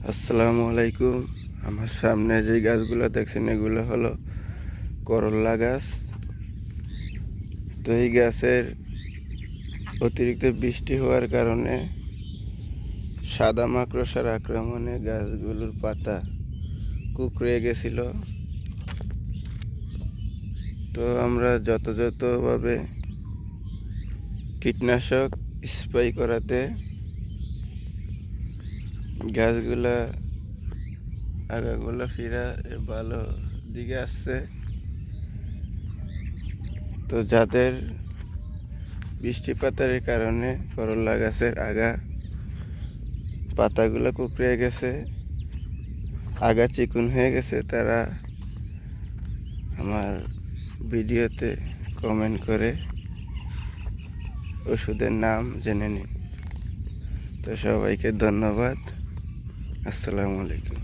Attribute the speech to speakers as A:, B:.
A: আসসালামু আলাইকুম। আমার সামনে যে গাছগুলো দেখছেন এগুলো হলো করল্লা গাছ। তো এই গাছের অতিরিক্ত বৃষ্টি হওয়ার কারণে সাদা মাকড়সার আক্রমণে গাছগুলোর পাতা কুঁকড়ে গেছিল। তো আমরা যথাযথভাবে কীটনাশক স্প্রে করাতে গাছগুলা আগাগুলো ফিরা ভালো দিকে আসছে। তো যাদের বৃষ্টিপাতের কারণে করল্লা গাছের পাতাগুলো কুঁকড়ে গেছে, আগা চিকুন হয়ে গেছে, তারা আমার ভিডিওতে কমেন্ট করে ওষুধের নাম জেনে নিন। তো সবাইকে ধন্যবাদ। আসসালামু আলাইকুম।